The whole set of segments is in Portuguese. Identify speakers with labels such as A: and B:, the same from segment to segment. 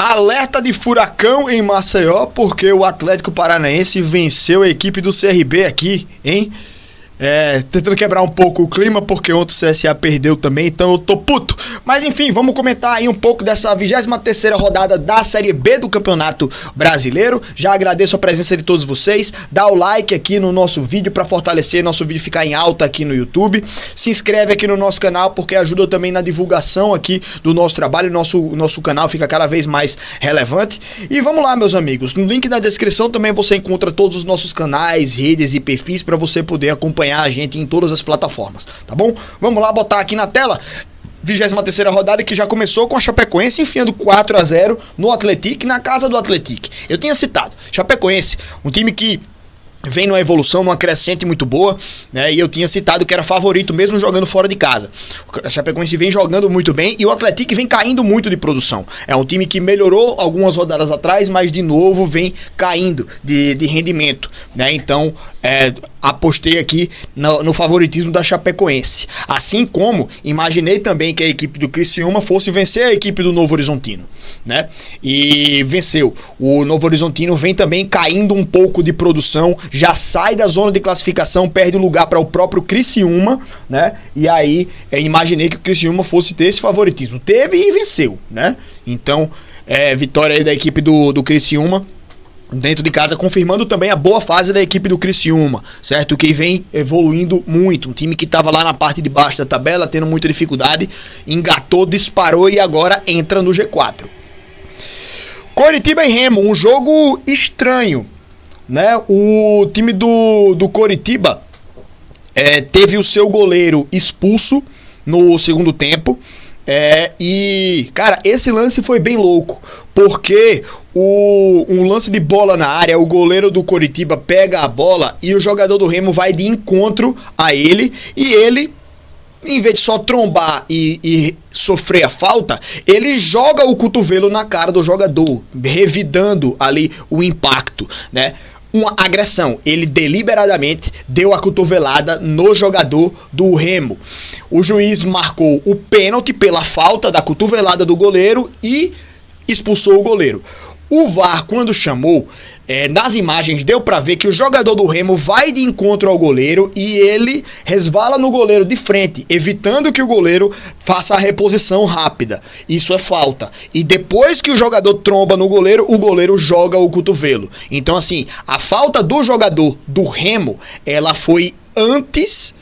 A: Alerta de furacão em Maceió, porque o Atlético Paranaense venceu a equipe do CRB aqui, hein? Tentando quebrar um pouco o clima, porque ontem o CSA perdeu também, então eu tô puto. Mas enfim, vamos comentar aí um pouco dessa 23ª rodada da Série B do Campeonato Brasileiro. Já agradeço a presença de todos vocês. Dá o like aqui no nosso vídeo para fortalecer nosso vídeo ficar em alta aqui no YouTube. Se inscreve aqui no nosso canal, porque ajuda também na divulgação aqui do nosso trabalho. Nosso canal fica cada vez mais relevante. E vamos lá, meus amigos. No link na descrição também você encontra todos os nossos canais, redes e perfis para você poder acompanhar a gente em todas as plataformas, tá bom? Vamos lá botar aqui na tela 23ª rodada, que já começou com a Chapecoense enfiando 4-0 no Atlético, na casa do Atlético. Eu tinha citado, Chapecoense, um time que vem numa evolução, numa crescente muito boa, né? E eu tinha citado que era favorito mesmo jogando fora de casa. A Chapecoense vem jogando muito bem e o Atlético vem caindo muito de produção. É um time que melhorou algumas rodadas atrás, mas de novo vem caindo de rendimento, né? Então, apostei aqui no favoritismo da Chapecoense. Assim como imaginei também que a equipe do Criciúma fosse vencer a equipe do Novo Horizontino, né? E venceu. O Novo Horizontino vem também caindo um pouco de produção, já sai da zona de classificação, perde o lugar para o próprio Criciúma, né? E aí imaginei que o Criciúma fosse ter esse favoritismo. Teve e venceu, né? Então, vitória aí da equipe do Criciúma dentro de casa, confirmando também a boa fase da equipe do Criciúma, certo? Que vem evoluindo muito, um time que estava lá na parte de baixo da tabela, tendo muita dificuldade, engatou, disparou e agora entra no G4. Coritiba e Remo, um jogo estranho, né? O time do Coritiba teve o seu goleiro expulso no segundo tempo, e, cara, esse lance foi bem louco, porque um lance de bola na área, o goleiro do Coritiba pega a bola e o jogador do Remo vai de encontro a ele, e ele, em vez de só trombar e sofrer a falta, ele joga o cotovelo na cara do jogador, revidando ali o impacto, né? Uma agressão. Ele deliberadamente deu a cotovelada no jogador do Remo. O juiz marcou o pênalti pela falta da cotovelada do goleiro e expulsou o goleiro. O VAR, quando chamou, nas imagens deu pra ver que o jogador do Remo vai de encontro ao goleiro e ele resvala no goleiro de frente, evitando que o goleiro faça a reposição rápida. Isso é falta. E depois que o jogador tromba no goleiro, o goleiro joga o cotovelo. Então, assim, a falta do jogador do Remo, ela foi antes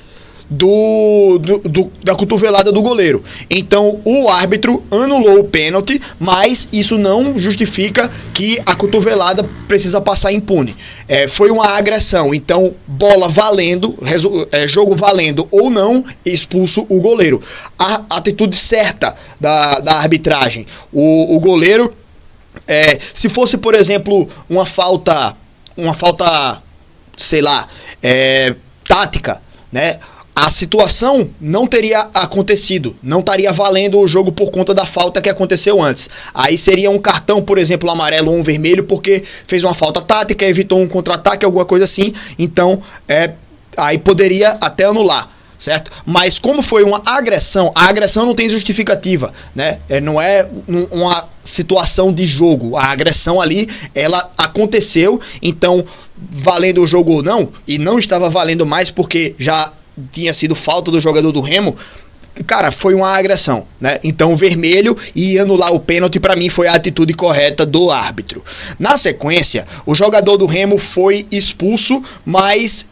A: da cotovelada do goleiro. Então o árbitro anulou o pênalti, mas isso não justifica que a cotovelada precisa passar impune. Foi uma agressão, então bola valendo, jogo valendo ou não, expulso o goleiro. A atitude certa da arbitragem. O goleiro, se fosse, por exemplo, uma falta, sei lá, tática, né? A situação não teria acontecido, não estaria valendo o jogo por conta da falta que aconteceu antes. Aí seria um cartão, por exemplo, amarelo ou um vermelho, porque fez uma falta tática, evitou um contra-ataque, alguma coisa assim. Então, aí poderia até anular, certo? Mas como foi uma agressão, a agressão não tem justificativa, né? Não é uma situação de jogo. A agressão ali, ela aconteceu, então, valendo o jogo ou não, e não estava valendo mais porque já tinha sido falta do jogador do Remo, cara, foi uma agressão, né? Então vermelho e anular o pênalti pra mim foi a atitude correta do árbitro. Na sequência, o jogador do Remo foi expulso, mas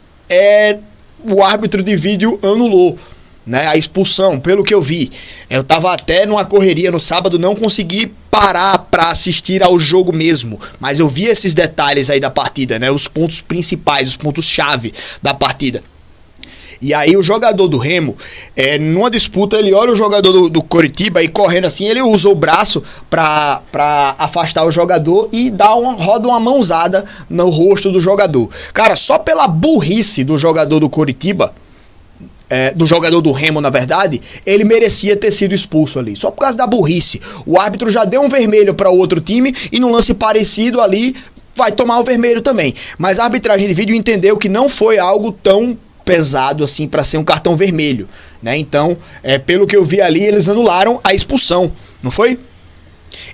A: o árbitro de vídeo anulou, né, a expulsão, pelo que eu vi. Eu tava até numa correria no sábado, não consegui parar pra assistir ao jogo mesmo, mas eu vi esses detalhes aí da partida, né, os pontos principais, os pontos-chave da partida. E aí o jogador do Remo, numa disputa, ele olha o jogador do Coritiba e correndo assim, ele usa o braço pra afastar o jogador e roda uma mãozada no rosto do jogador. Cara, só pela burrice do jogador do Coritiba, do jogador do Remo, na verdade, ele merecia ter sido expulso ali, só por causa da burrice. O árbitro já deu um vermelho para o outro time e num lance parecido ali, vai tomar o vermelho também. Mas a arbitragem de vídeo entendeu que não foi algo tão pesado assim para ser um cartão vermelho, né? Então, pelo que eu vi ali, eles anularam a expulsão, não foi?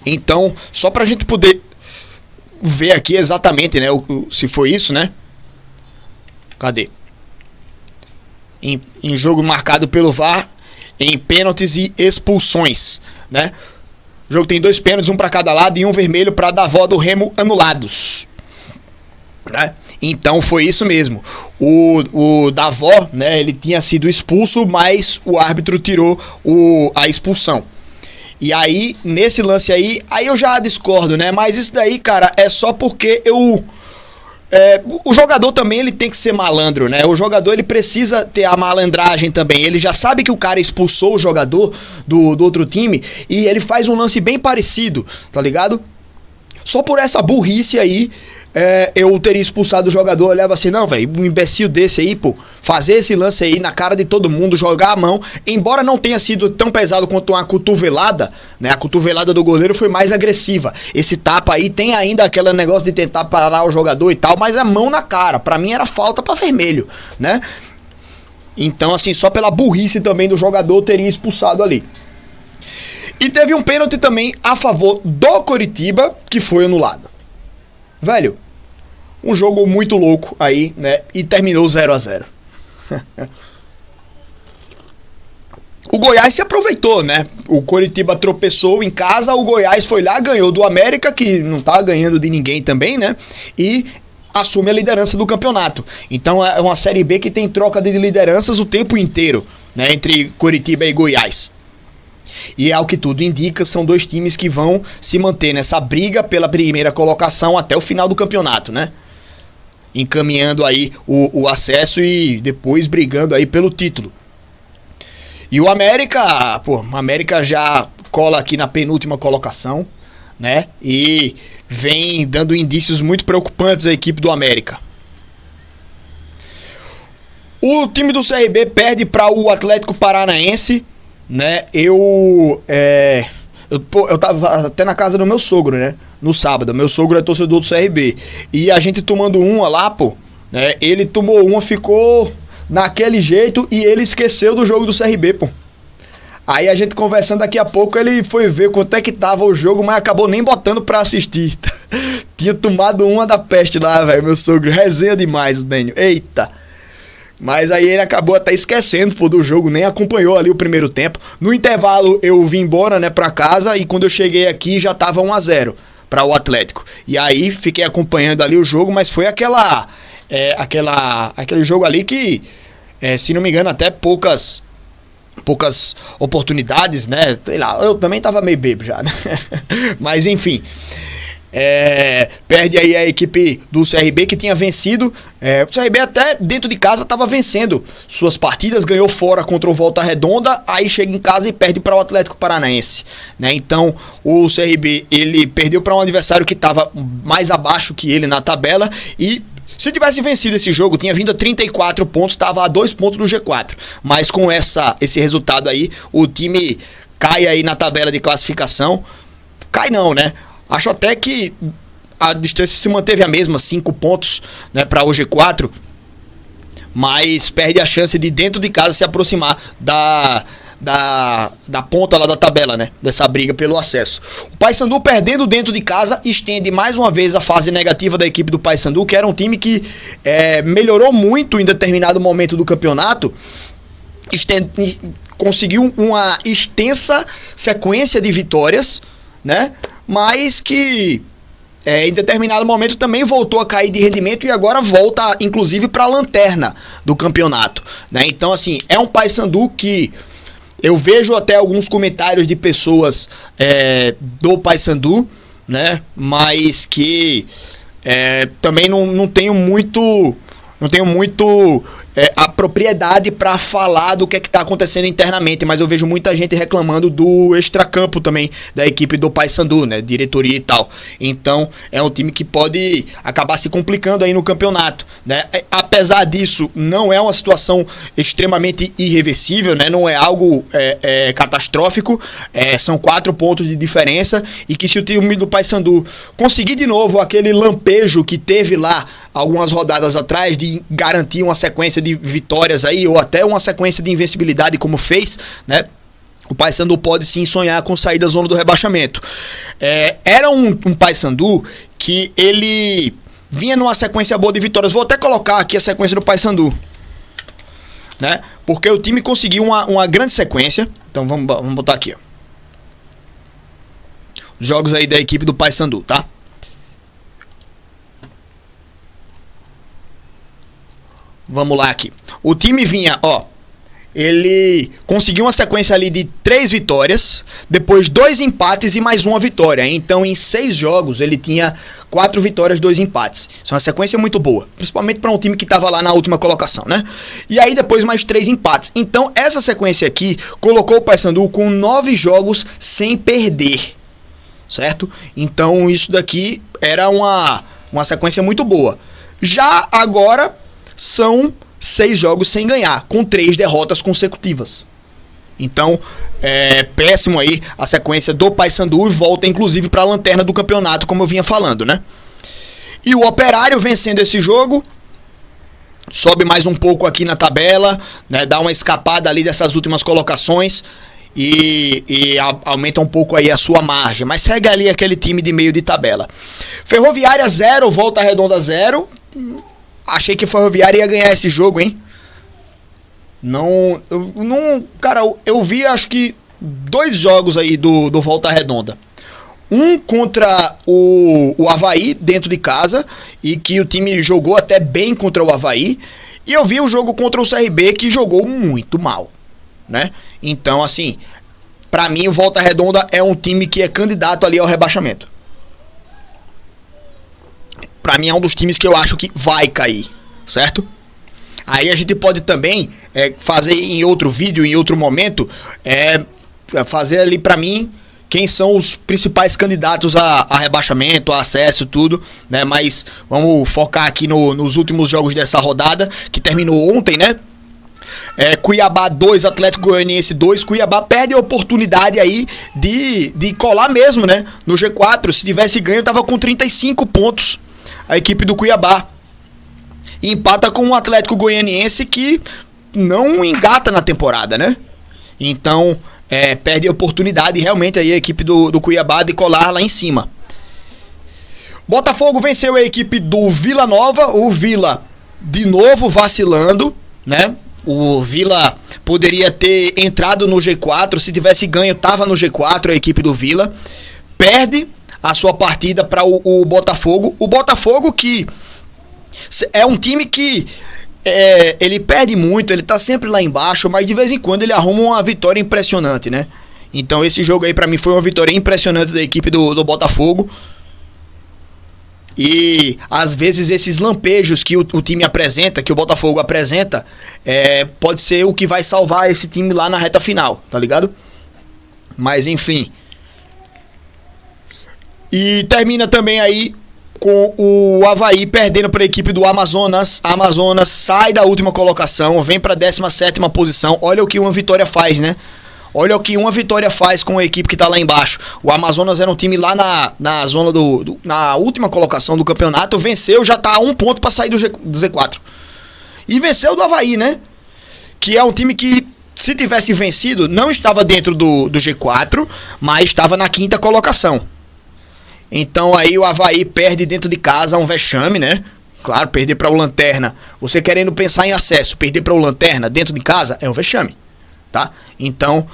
A: Então, só pra gente poder ver aqui exatamente, né, se foi isso, né? Cadê? Em jogo marcado pelo VAR, em pênaltis e expulsões, né? O jogo tem 2 pênaltis, um para cada lado e um vermelho para Davó do Remo anulados, né? Então foi isso mesmo. O Davó, né, ele tinha sido expulso, mas o árbitro tirou a expulsão. E aí, nesse lance aí eu já discordo, né? Mas isso daí, cara, é só porque o jogador também ele tem que ser malandro, né? O jogador ele precisa ter a malandragem também. Ele já sabe que o cara expulsou o jogador do outro time e ele faz um lance bem parecido, tá ligado? Só por essa burrice aí, eu teria expulsado o jogador. Eu olhava assim, não, velho, um imbecil desse aí, pô, fazer esse lance aí na cara de todo mundo, jogar a mão, embora não tenha sido tão pesado quanto uma cotovelada, né? A cotovelada do goleiro foi mais agressiva. Esse tapa aí tem ainda aquele negócio de tentar parar o jogador e tal, mas a mão na cara, pra mim era falta pra vermelho, né? Então, assim, só pela burrice também do jogador eu teria expulsado ali. E teve um pênalti também a favor do Coritiba, que foi anulado. Velho, um jogo muito louco aí, né? E terminou 0-0. O Goiás se aproveitou, né? O Coritiba tropeçou em casa, o Goiás foi lá, ganhou do América, que não tá ganhando de ninguém também, né? E assume a liderança do campeonato. Então é uma Série B que tem troca de lideranças o tempo inteiro, né? Entre Coritiba e Goiás. E ao que tudo indica, são 2 times que vão se manter nessa briga pela primeira colocação até o final do campeonato, né? Encaminhando aí o acesso e depois brigando aí pelo título. E o América, o América já cola aqui na penúltima colocação, né? E vem dando indícios muito preocupantes à equipe do América. O time do CRB perde para o Atlético Paranaense, né? Eu tava até na casa do meu sogro, né? No sábado. Meu sogro é torcedor do CRB. E a gente tomando uma lá, pô, né? Ele tomou uma, ficou naquele jeito e ele esqueceu do jogo do CRB, pô. Aí a gente conversando daqui a pouco, ele foi ver quanto é que tava o jogo, mas acabou nem botando pra assistir. Tinha tomado uma da peste lá, velho, meu sogro. Resenha demais o Dênio. Eita. Mas aí ele acabou até esquecendo, pô, do jogo, nem acompanhou ali o primeiro tempo. No intervalo eu vim embora, né, pra casa, e quando eu cheguei aqui já tava 1-0 para o Atlético. E aí fiquei acompanhando ali o jogo, mas foi aquele jogo ali que, se não me engano, até poucas oportunidades, né? Sei lá, eu também tava meio bêbado já, né? Mas enfim, perde aí a equipe do CRB que tinha vencido. O CRB até dentro de casa estava vencendo suas partidas, ganhou fora contra o Volta Redonda, aí chega em casa e perde para o Atlético Paranaense, né? Então o CRB ele perdeu para um adversário que estava mais abaixo que ele na tabela e se tivesse vencido esse jogo, tinha vindo a 34 pontos, estava a 2 pontos do G4. Mas com esse resultado aí, o time cai aí na tabela de classificação. Cai não, né? Acho até que a distância se manteve a mesma, 5 pontos, né, para o G4. Mas perde a chance de dentro de casa se aproximar da ponta lá da tabela, né? Dessa briga pelo acesso. O Paysandu perdendo dentro de casa estende mais uma vez a fase negativa da equipe do Paysandu, que era um time que melhorou muito em determinado momento do campeonato, conseguiu uma extensa sequência de vitórias, né? Mas que em determinado momento também voltou a cair de rendimento e agora volta inclusive para a lanterna do campeonato, né? Então assim, é um Paysandu que eu vejo até alguns comentários de pessoas do Paysandu, né? Mas que também não tenho muito a propriedade para falar do que está acontecendo internamente, mas eu vejo muita gente reclamando do extracampo também da equipe do Paysandu, né? Diretoria e tal. Então é um time que pode acabar se complicando aí no campeonato, né? Apesar disso, não é uma situação extremamente irreversível, né? Não é algo catastrófico. São 4 pontos de diferença e que se o time do Paysandu conseguir de novo aquele lampejo que teve lá algumas rodadas atrás de garantir uma sequência de vitórias aí, ou até uma sequência de invencibilidade como fez, né? o Paysandu pode sim sonhar com sair da zona do rebaixamento. Era um Paysandu que ele vinha numa sequência boa de vitórias. Vou até colocar aqui a sequência do Paysandu, né? Porque o time conseguiu uma grande sequência. Então vamos botar aqui, ó. Jogos aí da equipe do Paysandu, tá? Vamos lá aqui. O time vinha, ó, ele conseguiu uma sequência ali de 3 vitórias, depois 2 empates e mais uma vitória. Então, em 6 jogos, ele tinha 4 vitórias, 2 empates. Isso é uma sequência muito boa, principalmente para um time que estava lá na última colocação, né? E aí, depois, mais 3 empates. Então, essa sequência aqui colocou o Paysandu com 9 jogos sem perder, certo? Então, isso daqui era uma sequência muito boa. Já agora, são 6 jogos sem ganhar, com 3 derrotas consecutivas. Então, péssimo aí a sequência do Paysandu e volta inclusive para a lanterna do campeonato, como eu vinha falando, né? E o Operário vencendo esse jogo, sobe mais um pouco aqui na tabela, né? Dá uma escapada ali dessas últimas colocações e aumenta um pouco aí a sua margem, mas segue ali aquele time de meio de tabela. Ferroviária 0, Volta Redonda 0. Achei que a Ferroviária ia ganhar esse jogo, hein? Cara, eu vi acho que 2 jogos aí do Volta Redonda. Um contra o Avaí, dentro de casa, e que o time jogou até bem contra o Avaí. E eu vi o jogo contra o CRB, que jogou muito mal, né? Então, assim, pra mim o Volta Redonda é um time que é candidato ali ao rebaixamento. Pra mim é um dos times que eu acho que vai cair, certo? Aí a gente pode também fazer em outro vídeo, em outro momento, fazer ali pra mim quem são os principais candidatos a rebaixamento, a acesso, tudo, né? Mas vamos focar aqui nos últimos jogos dessa rodada, que terminou ontem, né? Cuiabá 2, Atlético Goianiense 2. Cuiabá perde a oportunidade aí de colar mesmo, né? No G4, se tivesse ganho, tava com 35 pontos. A equipe do Cuiabá. E empata com o Atlético Goianiense, que não engata na temporada, né? Então, perde a oportunidade realmente aí a equipe do Cuiabá de colar lá em cima. Botafogo venceu a equipe do Vila Nova. O Vila, de novo, vacilando, né? O Vila poderia ter entrado no G4. Se tivesse ganho, tava no G4 a equipe do Vila. Perde a sua partida para o Botafogo. O Botafogo que é um time que ele perde muito, ele tá sempre lá embaixo, mas de vez em quando ele arruma uma vitória impressionante, né? Então esse jogo aí para mim foi uma vitória impressionante da equipe do Botafogo. E às vezes esses lampejos que o time apresenta, que o Botafogo apresenta, pode ser o que vai salvar esse time lá na reta final, tá ligado? Mas enfim. E termina também aí com o Avaí perdendo para a equipe do Amazonas. A Amazonas sai da última colocação, vem para a 17ª posição. Olha o que uma vitória faz, né? Olha o que uma vitória faz com a equipe que tá lá embaixo. O Amazonas era um time lá na zona na última colocação do campeonato. Venceu, já tá a 1 ponto para sair do Z4. E venceu do Avaí, né? Que é um time que, se tivesse vencido, não estava dentro do G4, mas estava na 5ª colocação. Então aí o Avaí perde dentro de casa, um vexame, né? Claro, perder para o Lanterna. Você querendo pensar em acesso, perder para o Lanterna dentro de casa é um vexame, tá? Então,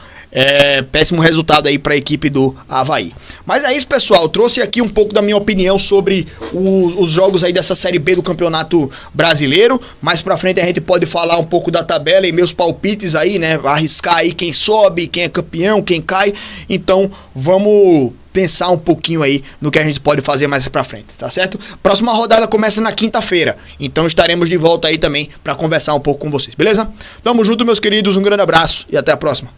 A: péssimo resultado aí para a equipe do Avaí. Mas é isso, pessoal. Eu trouxe aqui um pouco da minha opinião sobre os jogos aí dessa Série B do Campeonato Brasileiro. Mais pra frente a gente pode falar um pouco da tabela e meus palpites aí, né? Arriscar aí quem sobe, quem é campeão, quem cai. Então, vamos pensar um pouquinho aí no que a gente pode fazer mais pra frente, tá certo? Próxima rodada começa na quinta-feira, então estaremos de volta aí também pra conversar um pouco com vocês, beleza? Tamo junto, meus queridos, um grande abraço e até a próxima.